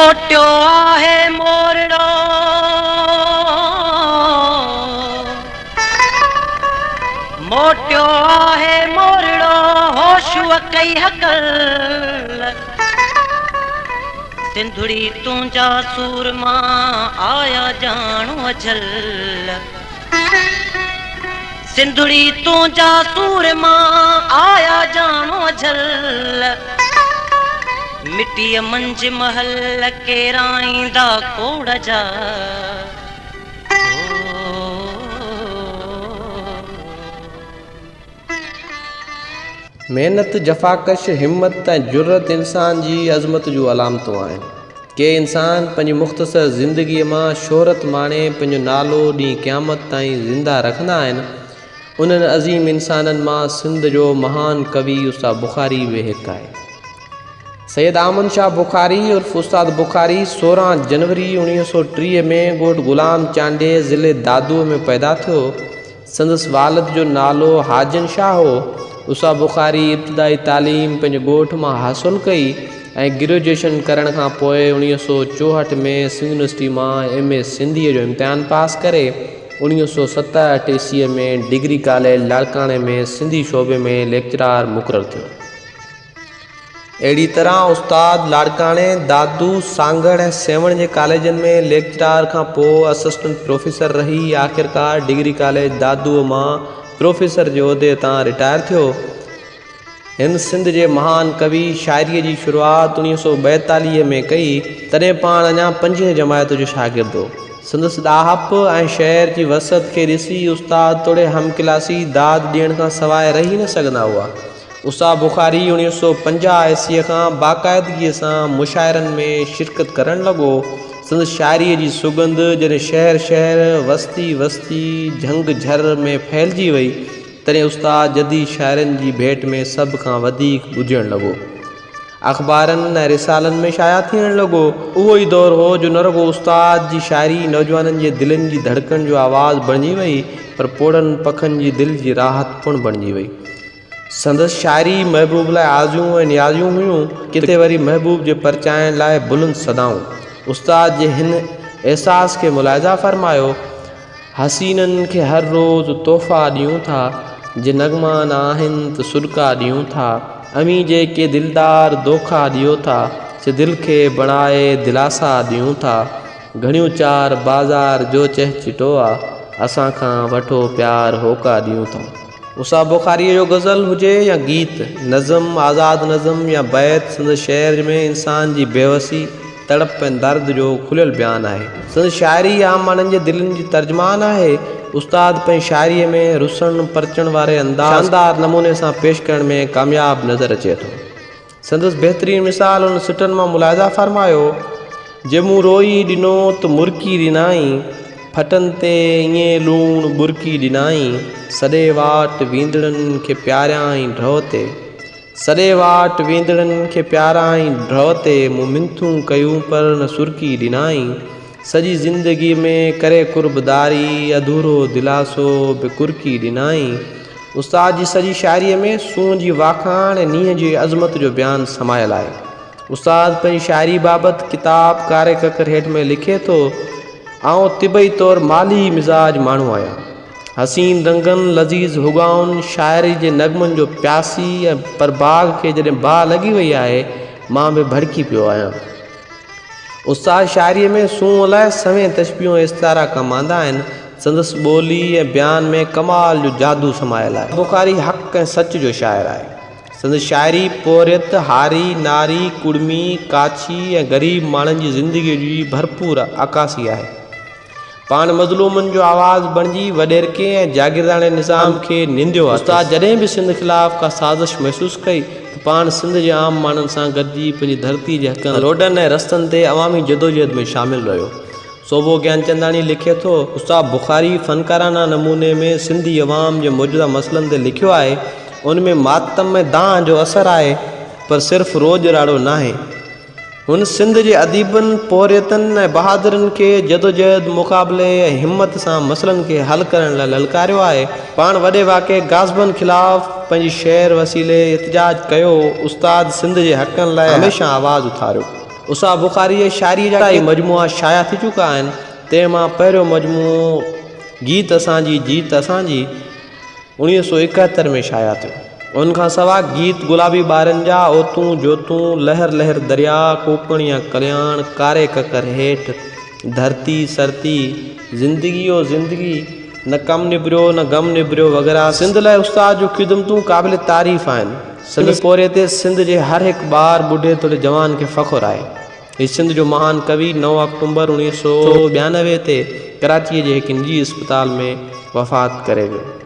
मोटियो आहे मोरड़ो मोटियो आहे मोरड़ो होश कई हकल सिंधुड़ी तुंजा सूर मां आया जानू अजल सिंधुड़ी तुंजा सूर मां आया जानू अजल मिट्टी मंझ महल केराईंदा कोड़ जा मेहनत जफ़ाकश हिम्मत ऐं जुर्रत इंसान जी अज़मत जूं अलामतूं आहिनि। के इंसान पंहिंजी मुख़्तसर ज़िंदगीअ मां शोहरत माणे पंहिंजो नालो ॾींहुं क़यामत ताईं ज़िंदा रखंदा आहिनि। उन्हनि अज़ीम इंसाननि मां सिंध जो महान कवि उस्ताद बुख़ारी बि हिकु आहे। सैयद आमन शाह बुख़ारी उर्फ़ उस्ताद बुख़ारी 16 जनवरी 1930 में ॻोठ ग़ुलाम चांडे ज़िले दादूअ में पैदा थियो। संदसि वालिद जो नालो हाजन शाह हो। उस्ताद बुख़ारी इब्तिदाई तालीम पंहिंजे ॻोठ मां हासिलु कई ऐं ग्रेजुएशन करण खां पोइ 1964 में सिंध यूनिवर्सिटी मां MA सिंधीअ जो इम्तिहान पास करे 1987 में डिग्री कॉलेज लाड़काणे में सिंधी शोबे में लेक्चरार मुक़ररु थियो। अहिड़ी तरह उस्ताद लाड़काणे दादू सांगड़ ऐं सेवण जे कॉलेजनि में लेक्चरार खां पोइ असिस्टेंट प्रोफेसर रही आख़िरकार डिग्री कॉलेज दादूअ मां प्रोफेसर जे उहिदे तां रिटायर थियो। हिन सिंध जे महान कवि शाइरीअ जी शुरूआति 1942 में कई, तॾहिं पाण अञा 5 जमायत जो शागिर्द हो। संदसि ॾाहप ऐं शहर जी वसत खे ॾिसी उस्ताद तोड़े हमकिलासी दाद ॾियण खां सवाइ रही न सघंदा हुआ। उस्ताद बुख़ारी 1950 ईस्वीअ खां बाक़ाइदगीअ सां मुशाइरनि में शिरकत करणु लॻो। संदसि शाइरीअ जी सुगंध जॾहिं शहर शहर वस्ती वस्ती झंग झर में फैलिजी वई, तॾहिं उस्ताद जदीद शाइरनि जी भेट में सभ खां वधीक ॿुधणु लॻो। अख़बारनि ऐं रिसालनि में शाया थियणु लॻो। उहो ई दौरु हो जो न रुॻो उस्ताद जी शाइरी नौजवाननि जे दिलनि जी धड़कण जो आवाज़ बणिजी वई, पर पोड़नि पखनि जी दिलि जी राहत पिणु बणिजी वई। संदसि शाइरी महबूब लाइ आज़ियूं ऐं नियाज़ियूं हुयूं, किथे वरी महबूब जे परचाइण लाइ बुलंद सदाऊं। उस्ताद जे हिन एहसास खे मुलाहिज़ा फ़रमायो। हसीननि खे हर रोज़ु तोहफ़ा ॾियूं था, जे नगमा न आहिनि त सुॾका ॾियूं था। अमी जेके दिलदार दोखा ॾियो था, से दिलि खे बणाए दिलासा ॾियूं था। घणियूं चार बाज़ार जो चहचिटो आहे, असां खां वठो प्यार होका ॾियूं था। उस्ताद बुख़ारीअ जो गज़ल हुजे या गीत, नज़म आज़ाद नज़म या बैत, संदसि शहर में इंसान जी बेवसी तड़प ऐं दर्द जो खुलियल बयानु आहे। संदसि शाइरी आम माण्हुनि जे दिलनि जी तर्जुमान आहे। उस्ताद पंहिंजी शाइरीअ में रुसण परचण वारे अंदाज़ शानदार नमूने सां पेश करण में कामयाब नज़र अचे थो। संदसि बहितरीन मिसाल उन सिटनि मां मुलाहिज़ा फ़रमायो। जे मूं रोई ॾिनो त मुर्की ॾिनाई, फटनि ते ईअं लूणु बुरकी ॾिनाई। सॾे वाट वींदड़नि खे प्यारियां ड्रव ते, सॾे वाट वींदड़नि खे प्यारियां ड्रव ते, मूं मिंथूं कयूं पर न सुरकी ॾिनाई। सॼी ज़िंदगी में करे कुर्बदारी, अधूरो दिलासो बि कुरकी ॾिनाई। उस्ताद जी सॼी शाइरीअ में सूंहं जी वाखाण ऐं नींहं जी अज़मत जो बयानु समायल आहे। उस्ताद पंहिंजी शाइरी बाबति किताब कारे ककर हेठि में लिखे थो, आउं तिबई तौरु माली मिज़ाज माण्हू आहियां। हसीन रंगनि लज़ीज़ हुगाउनि शाइरी जे नगमनि जो प्यासी ऐं पर बाग़ खे जॾहिं बाह लॻी वई आहे, मां बि भड़की पियो आहियां। उस्ताद शाइरीअ में सूंहं लाइ सवें तशबीहूं इस्तारा कमु आंदा आहिनि। संदसि ॿोली ऐं बयान में कमाल जो जादू समायल आहे। बुख़ारी हक़ ऐं सच जो शाइर आहे। संदसि शाइरी पोरियत, हारी, नारी, कुड़मी, काछी ऐं ग़रीब माण्हुनि जी ज़िंदगीअ जी भरपूर अकासी आहे। पाण मज़लूमनि जो आवाज़ बणिजी वॾेरके ऐं जागीरदाणे निज़ाम खे निंदियो आहे। उस्ताद जॾहिं बि सिंध ख़िलाफ़ का साज़िश महसूसु कई त पाण सिंध जे आम माण्हुनि सां गॾिजी पंहिंजी धरती जे हक़ रोडनि ऐं रस्तनि ते अवामी जदोजहद में शामिलु रहियो। सोबो ज्ञानचंदानी लिखे थो, उस्ताद बुख़ारी फ़नकाराना नमूने में सिंधी अवाम जे मौजूदा मसइलनि ते लिखियो आहे। उन में मातम ऐं दांह जो असरु आहे, पर सिर्फ़ु रोज़-राड़ो न आहे। हुन सिंध जे अदीबनि, पोरियतनि ऐं बहादुरनि खे जदोजहद, मुक़ाबले ऐं हिमत सां मसइलनि खे हल करण लाइ ललकारियो आहे। पाण वॾे वाक़े गाज़बनि ख़िलाफ़ पंहिंजी शहर वसीले इतिजाज कयो। उस्ताद सिंध जे हक़नि लाइ हमेशह आवाज़ उथारियो। उसा बुखारी जे शाइरी जा मजमूआ शाया थी चुका आहिनि। तंहिंमां पहिरियों मजमूओ गीत असांजी जीत असांजी 1971 में शाया थियो। उनखां सवाइ गीत गुलाबी ॿारनि जा ओतूं जोतूं लहर लहर दरिया कोकणिया कल्याण कारे ककर हेठि धरती सरती ज़िंदगी ओ ज़िंदगी न कम निबरियो न गम निबरियो वग़ैरह सिंध लाइ उस्ताद जो ख़िदमतूं क़ाबिल तारीफ़ आहिनि। सिंध पोरे ते सिंध जे हर हिकु ॿार ॿुढे तोड़े जवान खे फ़ख़ुरु आहे। हीउ सिंध जो महान कवि 9 अक्टूबर 1992 ते कराचीअ जे हिकु निजी इस्पताल में वफ़ात करे वियो।